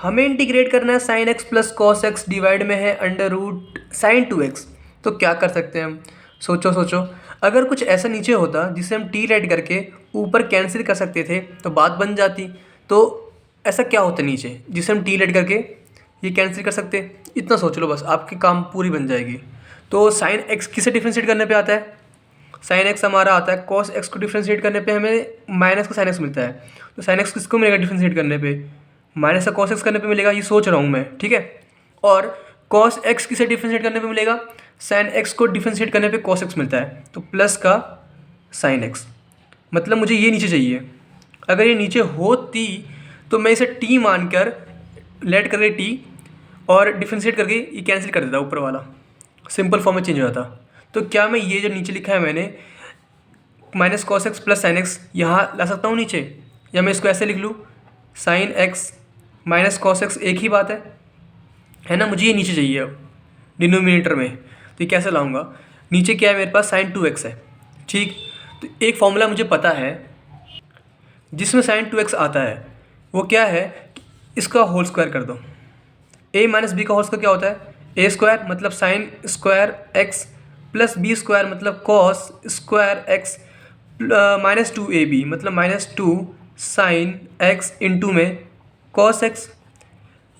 हमें इंटीग्रेट करना है sign x plus cos x divide में है अंडर रूट साइन 2x। तो क्या कर सकते हैं हम, सोचो सोचो। अगर कुछ ऐसा नीचे होता जिसे हम टी राइट करके ऊपर कैंसिल कर सकते थे तो बात बन जाती। तो ऐसा क्या होता नीचे जिसे हम टी राइट करके ये कैंसिल कर सकते, इतना सोच लो बस, आपकी काम पूरी बन जाएगी। तो साइन एक्स किसे डिफ्रेंशिएट करने पे आता है, साइन एक्स हमारा आता है कॉस एक्स को डिफ्रेंशिएट करने पे हमें माइनस का साइन एक्स मिलता है। तो साइन एक्स किसको मिलेगा डिफ्रेंशिएट करने पे, माइनस का कॉस एक्स करने पे मिलेगा, ये सोच रहा हूँ मैं, ठीक है। और कॉस एक्स किसे डिफ्रेंशिएट करने पे मिलेगा, साइन एक्स को डिफ्रेंशिएट करने पे कॉस एक्स मिलता है, तो प्लस का साइन एक्स। मतलब मुझे ये नीचे चाहिए। अगर ये नीचे होती तो मैं इसे टी मानकर लेट करके टी और डिफ्रेंशिएट करके ये कैंसिल कर देता ऊपर वाला, सिंपल फॉर्म में चेंज हो जाता। तो क्या मैं ये जो नीचे लिखा है मैंने minus cos x plus sine x यहाँ ला सकता हूँ नीचे, या मैं इसको ऐसे लिख लूँ sign x minus cos x एक ही बात है ना। मुझे ये नीचे चाहिए अब डिनोमिनेटर में, तो ये कैसे लाऊंगा, नीचे क्या है मेरे पास साइन 2x है, ठीक। तो एक फॉर्मूला मुझे पता है जिसमें साइन 2x आता है, वो क्या है, इसका होल स्क्वायर कर दो। a माइनस बी का होल स्क्वायर क्या होता है, a स्क्वायर मतलब sine square x plus B square मतलब cos square x minus 2ab मतलब माइनस 2 साइन x इंटू में कॉस x।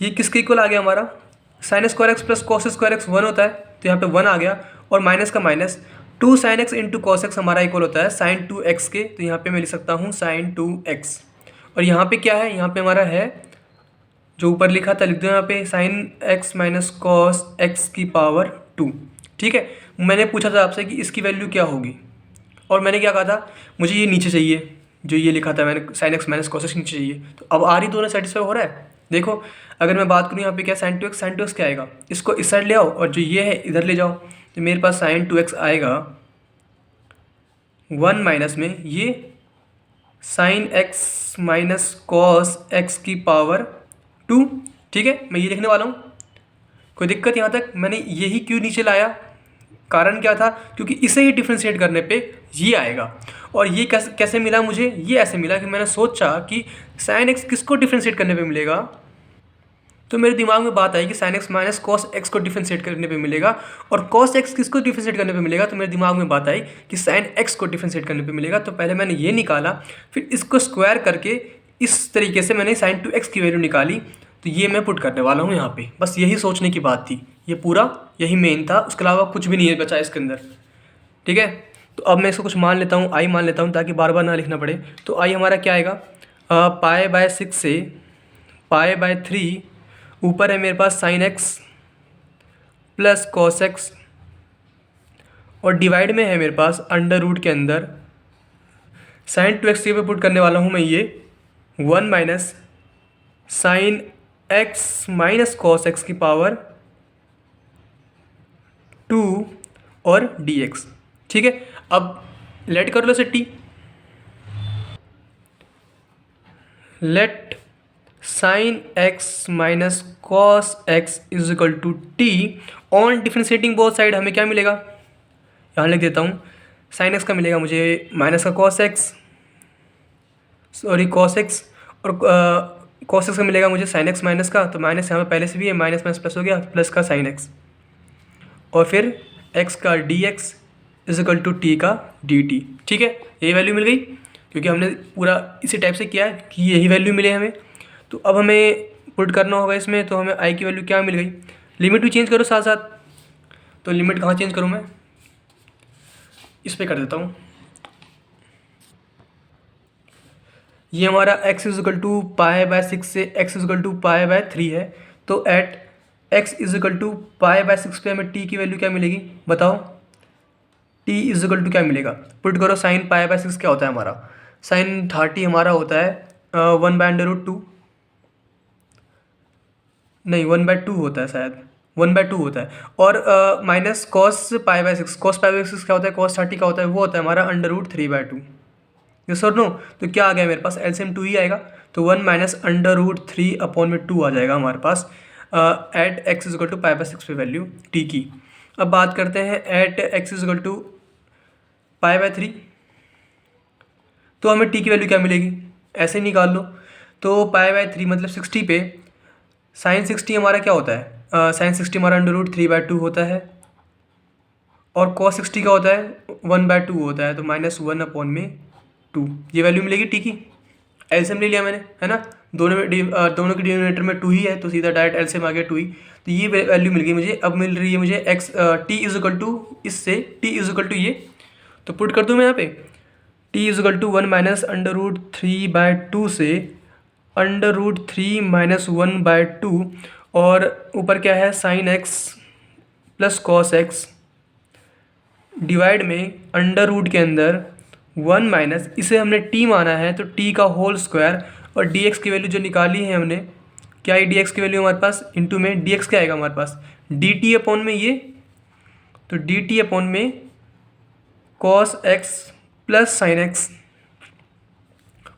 ये किसके इक्वल आ गया हमारा, sine square x plus cos square x 1 होता है, तो यहाँ पे 1 आ गया, और माइनस का minus 2 sine x into cos x हमारा इक्वल होता है साइन 2x के, तो यहाँ पे मैं लिख सकता हूँ साइन 2x। और यहाँ पे क्या है, यहाँ पे हमारा है जो ऊपर लिखा था, लिख दो यहाँ पे sign x minus cos x की पावर 2, ठीक है। मैंने पूछा था आपसे कि इसकी वैल्यू क्या होगी, और मैंने क्या कहा था, मुझे ये नीचे चाहिए, जो ये लिखा था मैंने sign x minus cos x नीचे चाहिए। तो अब आ रही दोनों सेटिस्फाई हो रहा है। देखो अगर मैं बात करूँ यहाँ पे क्या साइन 2x क्या आएगा, इसको इस साइड ले आओ और जो ये है इधर ले जाओ, तो मेरे पास साइन 2x आएगा 1 माइनस में ये sign x minus cos x की पावर 2, ठीक है। मैं ये लिखने वाला हूँ, कोई दिक्कत यहाँ तक। मैंने यही क्यों नीचे लाया, कारण क्या था, क्योंकि इसे ही डिफ्रेंशिएट करने पे ये आएगा। और ये कैसे मिला मुझे, ये ऐसे मिला कि मैंने सोचा कि साइन एक्स किसको डिफ्रेंशिएट करने पे मिलेगा, तो मेरे दिमाग में बात आई कि sign x minus cos x को डिफ्रेंशिएट करने पे मिलेगा, और कॉस एक्स किसको डिफ्रेंशिएट करने पे मिलेगा, तो मेरे दिमाग में बात आई कि साइन एक्स को डिफ्रेंशिएट करने पे मिलेगा। तो पहले मैंने ये निकाला, फिर इसको स्क्वायर करके इस तरीके से मैंने साइन 2x की वैल्यू निकाली, तो ये मैं पुट करने वाला हूँ यहाँ पे। बस यही सोचने की बात थी, ये पूरा यही मेन था, उसके अलावा कुछ भी नहीं है बचा इसके अंदर, ठीक है। तो अब मैं इसको कुछ मान लेता हूँ, आई मान लेता हूँ ताकि बार बार ना लिखना पड़े। तो आई हमारा क्या आएगा, पाई बाय 6 से पाई बाय 3, ऊपर है मेरे पास sine x plus cos x, और डिवाइड में है मेरे पास अंडर रूट के अंदर साइन 2x पे पुट करने वाला हूँ मैं ये 1 minus sign x minus cos x की पावर 2 और dx, ठीक है। अब लेट कर लो इसे t, let sine x minus cos x is equal to t on differentiating both side हमें क्या मिलेगा, यहाँ लिख देता हूँ, साइन एक्स का मिलेगा मुझे माइनस का cos x, sorry cos x, और कॉस एक्स का मिलेगा मुझे साइन एक्स माइनस का, तो माइनस यहाँ पे पहले से भी है, माइनस माइनस प्लस हो गया, प्लस का साइन एक्स, और फिर एक्स का d x is equal to t का डी टी, ठीक है। यही वैल्यू मिल गई, क्योंकि हमने पूरा इसी टाइप से किया है कि यही वैल्यू मिले हमें। तो अब हमें पुट करना होगा इसमें, तो हमें आई की वैल्यू क्या मिल गई, लिमिट भी चेंज करो साथ साथ। तो लिमिट कहाँ चेंज करूँ मैं, इस पर कर देता हूँ। ये हमारा x is equal to pi by 6 से x is equal to pi by 3 है, तो at x is equal to pi by 6 पे हमें t की वैल्यू क्या मिलेगी बताओ, t इज इक्वल टू क्या मिलेगा, पुट करो। साइन पाई बाय 6 क्या होता है हमारा, साइन 30 हमारा होता है 1 बाय अंडर रूट 2, नहीं 1 बाय 2 होता है शायद, 1 बाय 2 होता है, और minus cos pi by 6, cos pi by 6 क्या होता है, कॉस 30 का होता है, वो होता है हमारा अंडर रूट 3 बाय 2, यस और नो। तो क्या आ गया मेरे पास, एलसीएम 2 ही आएगा, तो 1 माइनस अंडर रूट 3 अपॉन में 2 आ जाएगा हमारे पास at x is equal to pi by 6 पे वैल्यू टी की। अब बात करते हैं at x is equal to pi by 3, तो हमें टी की वैल्यू क्या मिलेगी, ऐसे ही निकाल लो। तो पाई बाय 3 मतलब 60 पे साइन 60 हमारा क्या होता है, साइन 60 हमारा √3/2 होता है, और कॉस 60 का होता है 1/2 होता है, तो -1/2 ये वैल्यू मिलेगी टी की। एलसीएम ले लिया मैंने, है ना, दोनों में दोनों के डिनोमिनेटर में 2 ही है, तो सीधा डायरेक्ट एलसीएम आ गया 2 ही। तो ये वैल्यू मिल गई मुझे। अब मिल रही है मुझे x t is equal to, इससे टी इज इक्वल टू ये, तो पुट कर दूँ मैं यहाँ पे टी इज इक्वल टू 1 - √3/2 से √3 - 1/2, और ऊपर क्या है sign x plus cos x divide में अंडर रूट के अंदर 1 माइनस, इसे हमने टी माना है तो टी का होल स्क्वायर, और डी एक्स की वैल्यू जो निकाली है हमने, क्या है डी एक्स की वैल्यू हमारे पास, इंटू में डी एक्स क्या आएगा हमारे पास, डी टी अपॉन में ये, तो डी टी अपॉन में cos x plus sine x,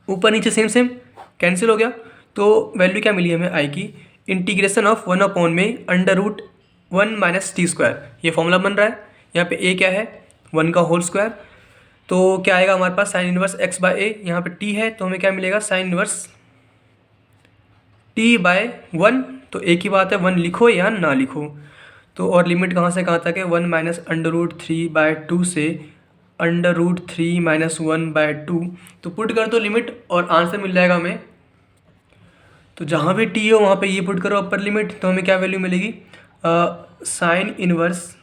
ऊपर नीचे सेम सेम कैंसिल हो गया, तो वैल्यू क्या मिली हमें आई की, इंटीग्रेशन ऑफ 1 अपॉन में √1 माइनस टी स्क्वायर, ये फॉर्मूला बन रहा है। यहाँ पे ए क्या है 1 का होल स्क्वायर, तो क्या आएगा हमारे पास साइन इनवर्स x बाय ए, यहाँ पे t है तो हमें क्या मिलेगा साइन इनवर्स t बाय 1, तो एक ही बात है 1 लिखो या ना लिखो। तो और लिमिट कहाँ से कहाँ तक है 1 माइनस √3/2 से √3 - 1/2, तो पुट कर दो लिमिट और आंसर मिल जाएगा हमें। तो जहाँ भी t हो वहाँ पे ये पुट करो अपर लिमिट, तो हमें क्या वैल्यू मिलेगी, साइन इनवर्स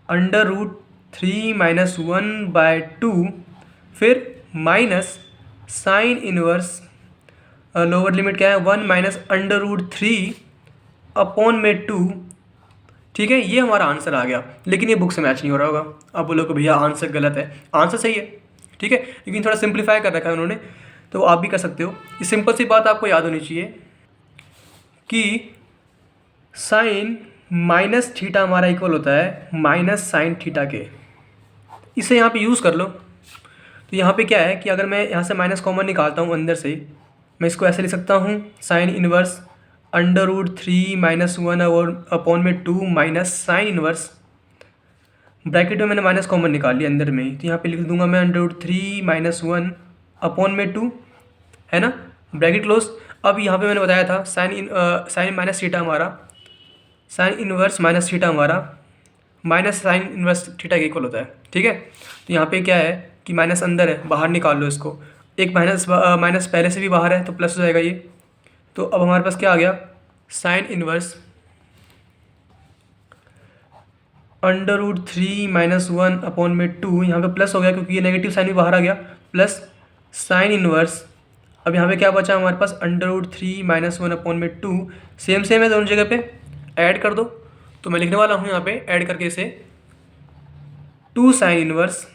√3 - 1/2, फिर minus sine inverse lower limit क्या है 1 माइनस √3 अपॉन में 2। ठीक है, ये हमारा आंसर आ गया, लेकिन ये बुक से मैच नहीं हो रहा होगा। आप बोलोगे भैया आंसर गलत है, आंसर सही है, ठीक है, लेकिन थोड़ा सिंप्लीफाई कर रखा है उन्होंने, तो आप भी कर सकते हो। ये सिंपल सी बात आपको याद होनी चाहिए कि साइन माइनस थीटा हमारा इक्वल होता है माइनस साइन थीटा के, इसे यहाँ पे यूज़ कर लो। तो यहाँ पे क्या है कि अगर मैं यहाँ से माइनस कॉमन निकालता हूँ अंदर से, मैं इसको ऐसे लिख सकता हूँ साइन इनवर्स √3 - 1 अपॉन में 2 माइनस साइन इनवर्स, ब्रैकेट में मैंने माइनस कॉमन निकाल लिया अंदर में, तो यहाँ पे लिख दूंगा मैं √3 - 1 अपॉन में 2, है ना, ब्रैकेट क्लोज। अब यहाँ पे मैंने बताया था साइन माइनस थीटा हमारा, साइन इनवर्स माइनस थीटा हमारा माइनस साइन इनवर्स थीटा के इक्वल होता है, ठीक है। तो यहाँ पे क्या है कि माइनस अंदर है, बाहर निकाल लो इसको, एक माइनस पहले से भी बाहर है तो प्लस हो जाएगा ये। तो अब हमारे पास क्या आ गया साइन इनवर्स √3 - 1 अपॉन में 2, यहाँ पे प्लस हो गया क्योंकि ये नेगेटिव साइन भी बाहर आ गया, प्लस साइन इनवर्स, अब यहाँ पे क्या बचा हमारे पास √3 - 1 अपॉन में 2, सेम सेम है दोनों जगह पे, ऐड कर दो। तो मैं लिखने वाला हूँ यहाँ पे ऐड करके इसे 2 साइन इनवर्स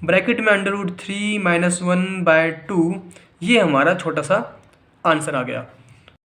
ब्रैकेट में √3 - 1/2, ये हमारा छोटा सा आंसर आ गया।